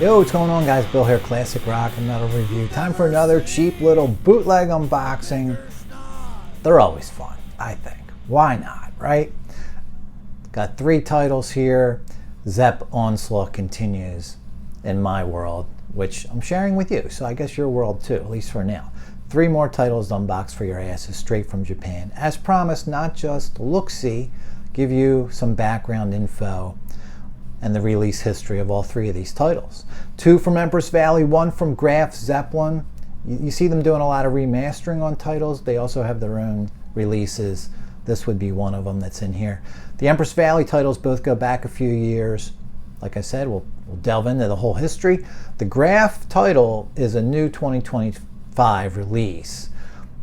Yo, what's going on, guys? Bill here, Classic Rock and Metal Review. Time for another cheap little bootleg unboxing. They're always fun, I think. Why not, right? Got 3 titles here. Zepp Onslaught continues in my world, which I'm sharing with you, so I guess your world too, at least for now. 3 more titles unboxed for your asses, straight from Japan. As promised, not just look-see, give you some background info and the release history of all 3 of these titles. 2 from Empress Valley, 1 from Graf Zeppelin. You see them doing a lot of remastering on titles. They also have their own releases. This would be one of them that's in here. The Empress Valley titles both go back a few years. Like I said, we'll delve into the whole history. The Graf title is a new 2025 release,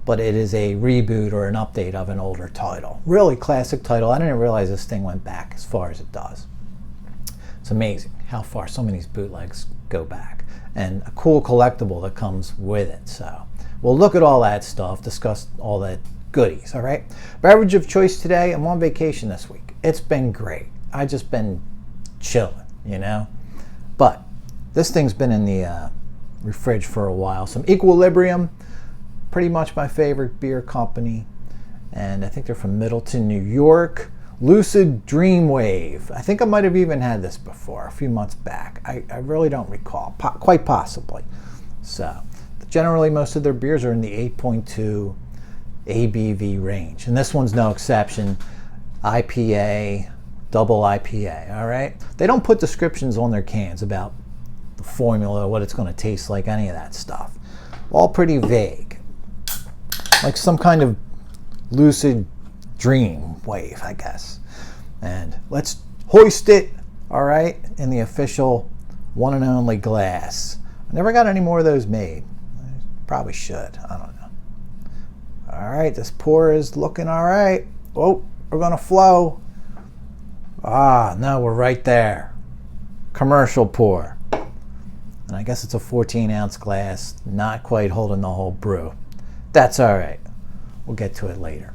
but it is a reboot or an update of an older title. Really classic title. I didn't realize this thing went back as far as it does. It's amazing how far some of these bootlegs go back, and a cool collectible that comes with it. So we'll look at all that stuff, discuss all that goodies. All right, beverage of choice today. I'm on vacation this week. It's been great. I just been chilling, you know, but this thing's been in the fridge for a while. Some Equilibrium, pretty much my favorite beer company, and I think they're from Middleton, New York. Lucid Dreamwave. I think I might have even had this before a few months back. I really don't recall. Quite possibly. So generally most of their beers are in the 8.2 ABV range, and this one's no exception. IPA, double IPA. All right. They don't put descriptions on their cans about the formula, what it's going to taste like, any of that stuff. All pretty vague, like some kind of lucid dream wave, I guess. And let's hoist it, all right, in the official one and only glass. I never got any more of those made. I probably should. I don't know. All right, this pour is looking all right. Oh, we're gonna flow. Ah, no, we're right there. Commercial pour. And I guess it's a 14-ounce glass, not quite holding the whole brew. That's all right. We'll get to it later.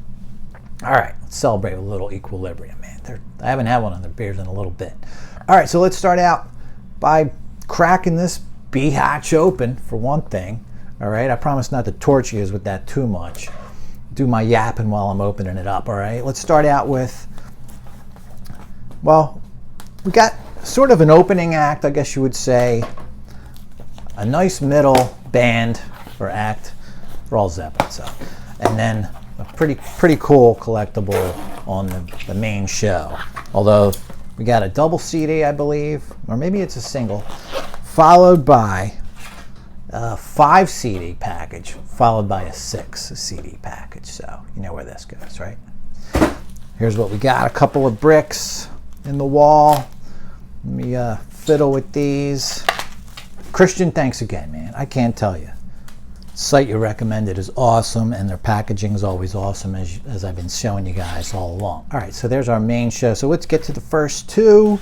All right, let's celebrate with a little Equilibrium, man. I haven't had one of their beers in a little bit. All right, so let's start out by cracking this B-hatch open, for one thing. All right, I promise not to torture you with that too much. Do my yapping while I'm opening it up, all right? Let's start out with, well, we got sort of an opening act, I guess you would say. A nice middle band or act for all Zeppelin, so. And then a pretty cool collectible on the main show. Although we got a double CD, I believe, or maybe it's a single, followed by a 5 CD package, followed by a 6 CD package. So you know where this goes, right? Here's what we got. A couple of bricks in the wall. Let me fiddle with these. Christian, thanks again, man. I can't tell you. Site you recommended is awesome, and their packaging is always awesome, as I've been showing you guys all along. All right, so there's our main show. So let's get to the first 2.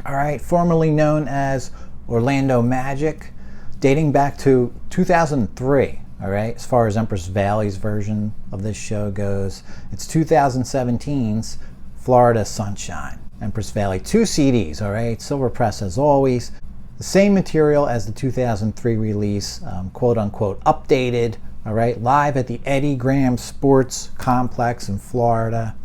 All right, formerly known as Orlando Magic, dating back to 2003. All right, as far as Empress Valley's version of this show goes, it's 2017's Florida Sunshine. Empress Valley, 2 CDs. All right, silver press as always. The same material as the 2003 release, quote-unquote updated, all right, live at the Eddie Graham Sports Complex in Florida,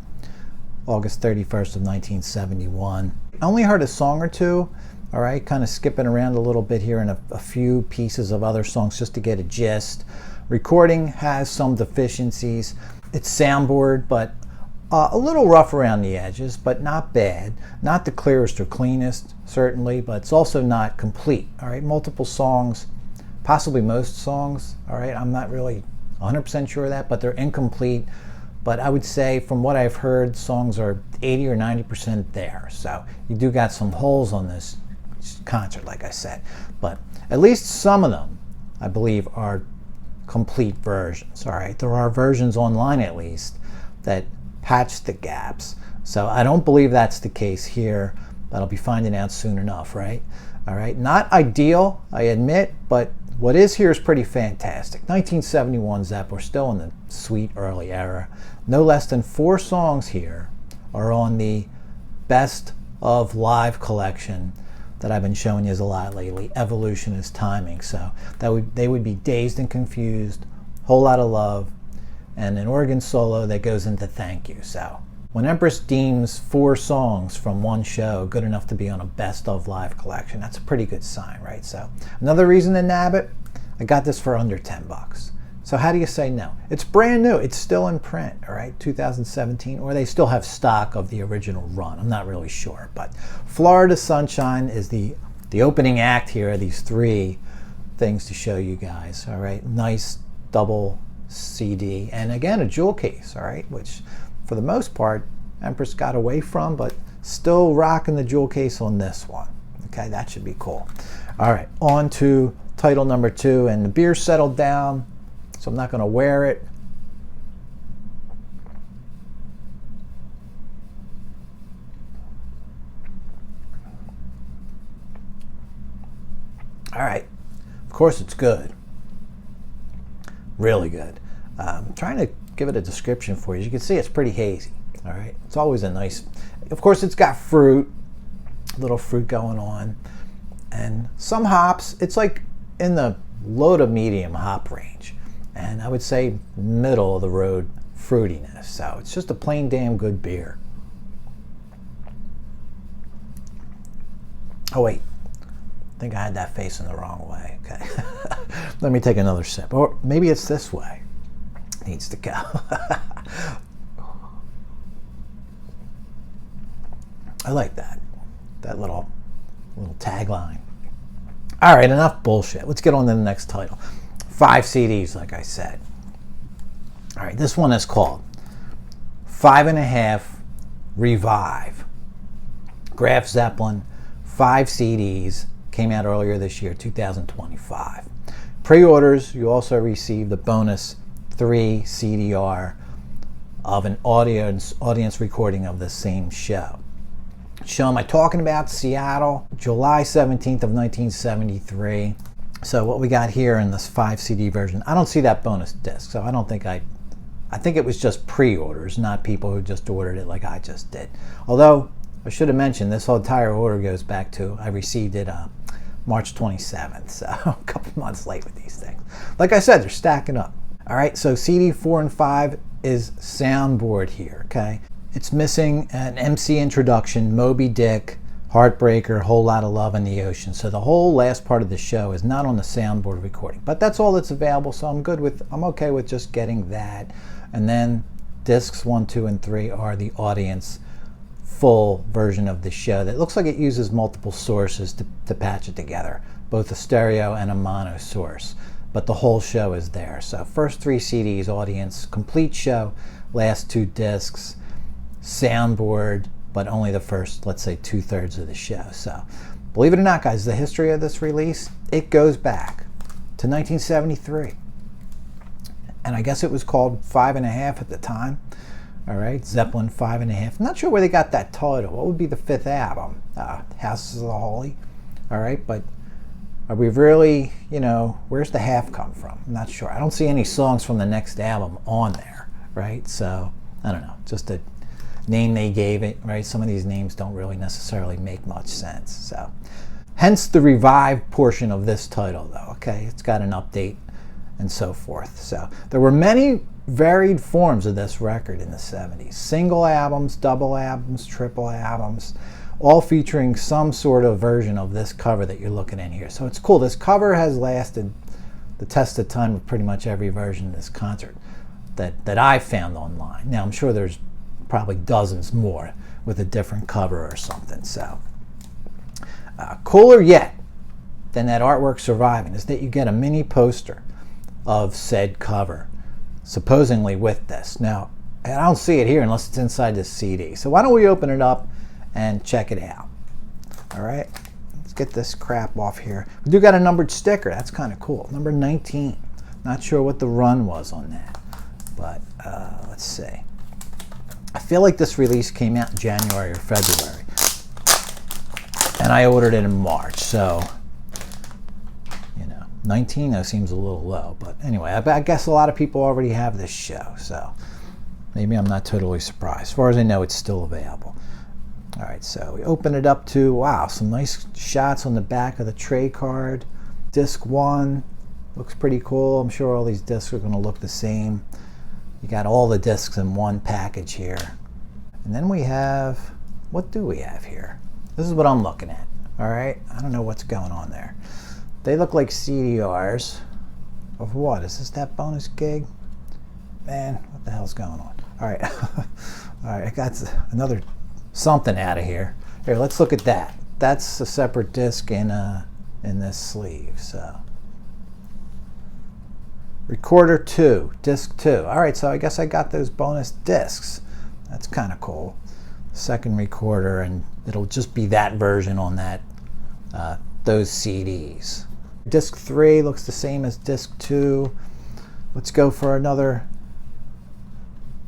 August 31st of 1971. I only heard a song or 2, all right, kind of skipping around a little bit here in a few pieces of other songs just to get a gist. Recording has some deficiencies. It's soundboard, but a little rough around the edges, but not bad. Not the clearest or cleanest, certainly, but it's also not complete. All right, multiple songs, possibly most songs. All right, I'm not really 100% sure of that, but they're incomplete. But I would say, from what I've heard, songs are 80 or 90% there. So you do got some holes on this concert, like I said. But at least some of them, I believe, are complete versions. All right, there are versions online, at least, that patch the gaps. So I don't believe that's the case here, but I'll be finding out soon enough, right? All right, not ideal, I admit, but what is here is pretty fantastic. 1971 Zepp, we're still in the sweet early era. No less than 4 songs here are on the Best of Live collection that I've been showing you a lot lately. Evolution is timing. So they would be Dazed and Confused, Whole Lot of Love, and an organ solo that goes into Thank You. So when Empress deems 4 songs from one show good enough to be on a best of live collection, that's a pretty good sign, right? So another reason to nab it, I got this for under 10 bucks. So how do you say no? It's brand new. It's still in print, all right, 2017, or they still have stock of the original run. I'm not really sure, but Florida Sunshine is the opening act here of these 3 things to show you guys, all right? Nice double CD, and again, a jewel case, all right, which for the most part, Empress got away from, but still rocking the jewel case on this one. Okay, that should be cool. All right, on to title number 2, and the beer settled down, so I'm not going to wear it. All right, of course it's good. Really good. I'm trying to give it a description for you. As you can see, it's pretty hazy. All right, it's always a nice, of course it's got fruit, little fruit going on, and some hops. It's like in the low to medium hop range, and I would say middle of the road fruitiness. So it's just a plain damn good beer. Oh wait, I think I had that facing the wrong way. Okay, let me take another sip, or maybe it's this way. Needs to go. I like that little tagline. All right, enough bullshit. Let's get on to the next title. 5 CDs, like I said. All right, this one is called 5.5 Revive. Graf Zeppelin, 5 CDs, came out earlier this year, 2025. Pre-orders, you also received a bonus 3 CDR of an audience recording of the same show. Show am I talking about? Seattle, July 17th of 1973. So what we got here in this 5 CD version, I don't see that bonus disc, so I don't think I think it was just pre-orders, not people who just ordered it like I just did. Although, I should have mentioned, this whole entire order goes back to, I received it March 27th, so a couple months late with these things. Like I said, they're stacking up. All right, so CD 4 and 5 is soundboard here, okay? It's missing an MC introduction, Moby Dick, Heartbreaker, Whole Lot of Love in the Ocean. So the whole last part of the show is not on the soundboard recording, but that's all that's available. So I'm okay with just getting that. And then discs 1, 2, and 3 are the audience full version of the show that looks like it uses multiple sources to patch it together, both a stereo and a mono source. But the whole show is there. So first 3 CDs, audience, complete show, last 2 discs, soundboard, but only the first, let's say, 2/3 of the show. So believe it or not, guys, the history of this release, it goes back to 1973. And I guess it was called 5.5 at the time. All right, Zeppelin 5.5. I'm not sure where they got that title. What would be the 5th album? Houses of the Holy. All right, but are we really, where's the half come from? I'm not sure. I don't see any songs from the next album on there, right? So, I don't know, just a name they gave it, right? Some of these names don't really necessarily make much sense. So, hence the Revive portion of this title, though, okay? It's got an update and so forth. So, there were many varied forms of this record in the 70s. Single albums, double albums, triple albums, all featuring some sort of version of this cover that you're looking at here. So it's cool. This cover has lasted the test of time with pretty much every version of this concert that I found online. Now, I'm sure there's probably dozens more with a different cover or something. So cooler yet than that artwork surviving is that you get a mini poster of said cover, supposedly with this. Now, I don't see it here unless it's inside this CD. So why don't we open it up and check it out? All right, let's get this crap off here. We do got a numbered sticker. That's kind of cool. Number 19. Not sure what the run was on that, but let's see. I feel like this release came out in January or February, and I ordered it in March. So 19, that seems a little low, but anyway, I guess a lot of people already have this show, so maybe I'm not totally surprised. As far as I know, it's still available. All right, so we open it up to, wow, some nice shots on the back of the tray card. Disc 1 looks pretty cool. I'm sure all these discs are going to look the same. You got all the discs in one package here. And then we have, what do we have here? This is what I'm looking at, all right? I don't know what's going on there. They look like CDRs of what? Is this that bonus gig? Man, what the hell's going on? All right, all right, I got another something out of here. Here, let's look at that. That's a separate disc in this sleeve, so. Recorder 2, disc 2. All right, so I guess I got those bonus discs. That's kind of cool. Second recorder, and it'll just be that version on that those CDs. Disc 3 looks the same as disc 2. Let's go for another.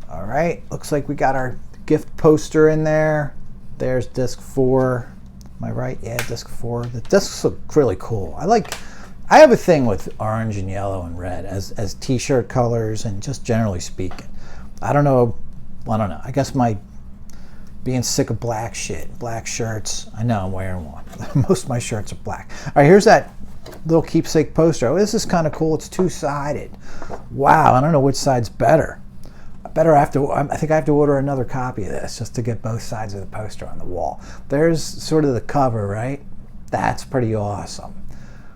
All right, looks like we got our gift poster in there. There's disc 4. Am I right? Yeah, disc 4. The discs look really cool. I have a thing with orange and yellow and red as t-shirt colors, and just generally speaking. I don't know. I guess my being sick of black shirts. I know I'm wearing one. Most of my shirts are black. All right, here's that little keepsake poster. Oh, this is kind of cool. It's two-sided. Wow, I don't know which side's better. I think I have to order another copy of this just to get both sides of the poster on the wall. There's sort of the cover, right? That's pretty awesome.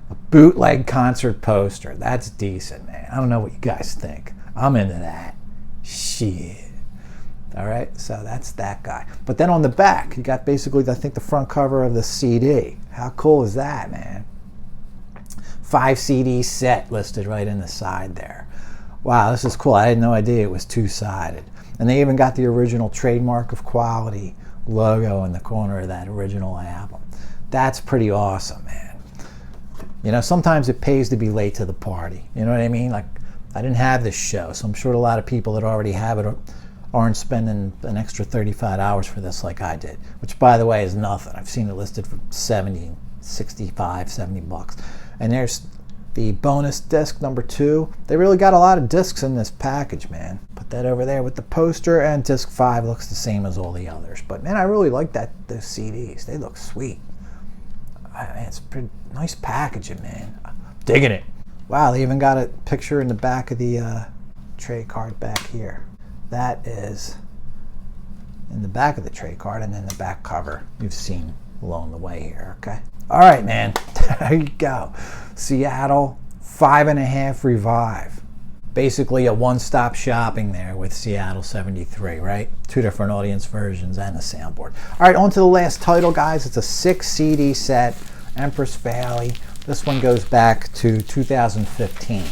A bootleg concert poster. That's decent, man. I don't know what you guys think. I'm into that. Shit. All right, so that's that guy. But then on the back, you got basically, I think, the front cover of the CD. How cool is that, man? 5 CD set listed right in the side there. Wow, this is cool. I had no idea it was two-sided. And they even got the original trademark of quality logo in the corner of that original album. That's pretty awesome, man. You know, sometimes it pays to be late to the party. You know what I mean? Like, I didn't have this show, so I'm sure a lot of people that already have it aren't spending an extra 35 hours for this like I did, which, by the way, is nothing. I've seen it listed for 70, 65, 70 bucks. And there's the bonus disc number 2. They really got a lot of discs in this package, man. Put that over there with the poster, and disc 5 looks the same as all the others. But man, I really like those CDs. They look sweet. It's pretty nice packaging, man. I'm digging it. Wow, they even got a picture in the back of the tray card back here. That is in the back of the tray card, and then the back cover you've seen along the way here, okay? All right, man, there you go. Seattle 5.5 Revive. Basically a one-stop shopping there with Seattle 73, right? 2 different audience versions and a soundboard. All right, on to the last title, guys. It's a 6 CD set, Empress Valley. This one goes back to 2015,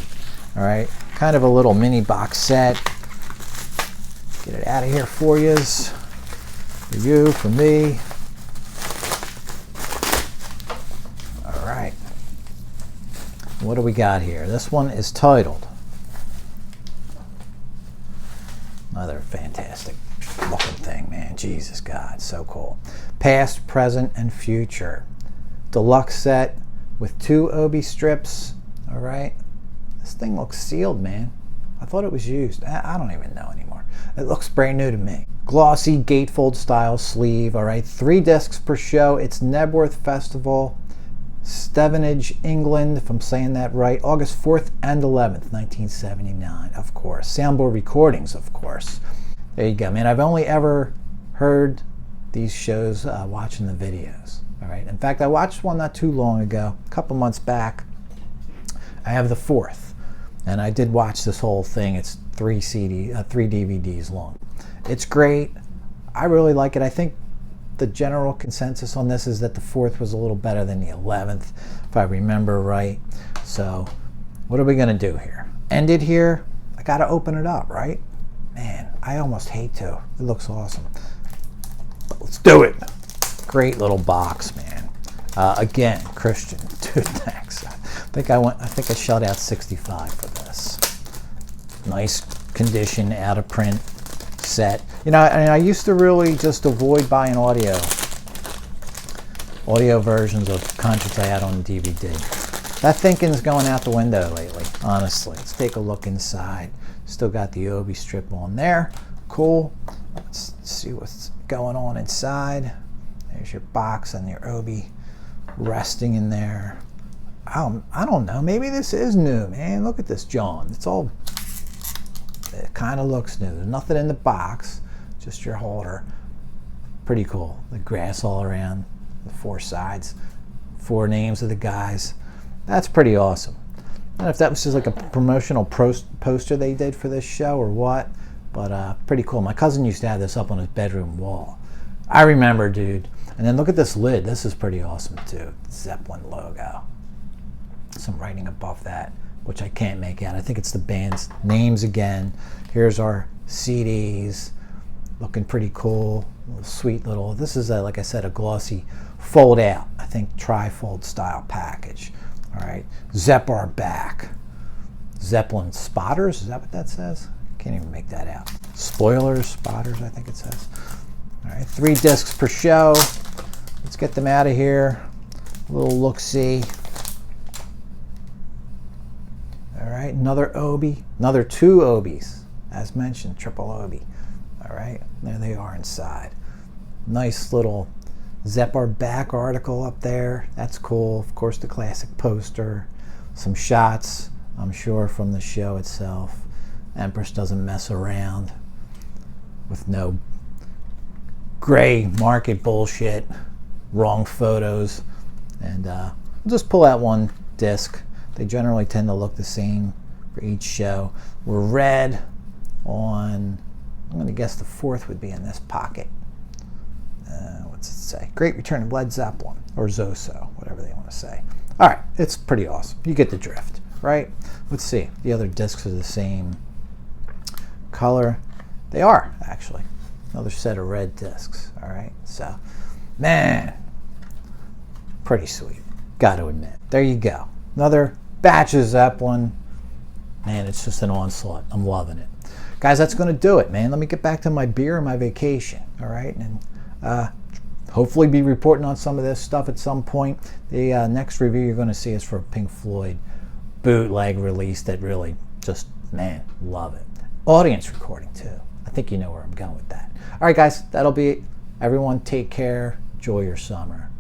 all right? Kind of a little mini box set. Get it out of here for yous. For you, for me. All right. What do we got here? This one is titled. Another fantastic looking thing, man. Jesus God, so cool. Past, Present, and Future. Deluxe set with 2 obi strips. All right. This thing looks sealed, man. I thought it was used. I don't even know anymore. It looks brand new to me. Glossy gatefold style sleeve. All right. 3 discs per show. It's Nebworth Festival, Stevenage, England, if I'm saying that right. August 4th and 11th, 1979, of course. Soundboard recordings, of course. There you go, man. I've only ever heard these shows watching the videos. All right. In fact, I watched one not too long ago, a couple months back. I have the 4th, and I did watch this whole thing. It's 3 DVDs long. It's great. I really like it. I think the general consensus on this is that the 4th was a little better than the 11th, if I remember right. So what are we going to do here? End it here? I got to open it up, right? Man, I almost hate to. It looks awesome. But let's do it. Great little box, man. Again, Christian, dude, thanks. I think I shelled out 65 for this. Nice condition, out of print set. You know, I used to really just avoid buying audio versions of concerts I had on DVD. That thinking's going out the window lately, honestly. Let's take a look inside. Still got the obi strip on there. Cool. Let's see what's going on inside. There's your box and your obi resting in there. I don't know. Maybe this is new, man. Look at this, John. It kind of looks new. There's nothing in the box, just your holder. Pretty cool. The grass all around, the 4 sides, 4 names of the guys. That's pretty awesome. I don't know if that was just like a promotional poster they did for this show or what, but pretty cool. My cousin used to have this up on his bedroom wall. I remember, dude. And then look at this lid. This is pretty awesome too. Zeppelin logo. Some writing above that, which I can't make out. I think it's the band's names again. Here's our CDs. Looking pretty cool. Sweet little, this is like I said, a glossy fold out, I think tri-fold style package. All right, Zepp are back. Zeppelin spotters, is that what that says? Can't even make that out. Spoilers, spotters, I think it says. All right, 3 discs per show. Let's get them out of here. A little look-see. All right, another obi, another 2 obis, as mentioned, triple obi. All right, there they are inside. Nice little Zepp are back article up there. That's cool. Of course, the classic poster. Some shots, I'm sure, from the show itself. Empress doesn't mess around with no gray market bullshit, wrong photos. And we'll just pull out 1 disc. They generally tend to look the same for each show. We're red on, I'm going to guess the 4th would be in this pocket. What's it say? Great Return of Led Zeppelin, or Zoso, whatever they want to say. All right, it's pretty awesome. You get the drift, right? Let's see. The other discs are the same color. They are, actually. Another set of red discs, all right? So, man, pretty sweet. Got to admit. There you go. Another batch of Zeppelin. Man, it's just an onslaught. I'm loving it. Guys, that's going to do it, man. Let me get back to my beer and my vacation, all right? And hopefully be reporting on some of this stuff at some point. The next review you're going to see is for Pink Floyd bootleg release that really just, man, love it. Audience recording, too. I think you know where I'm going with that. All right, guys, that'll be it. Everyone take care. Enjoy your summer.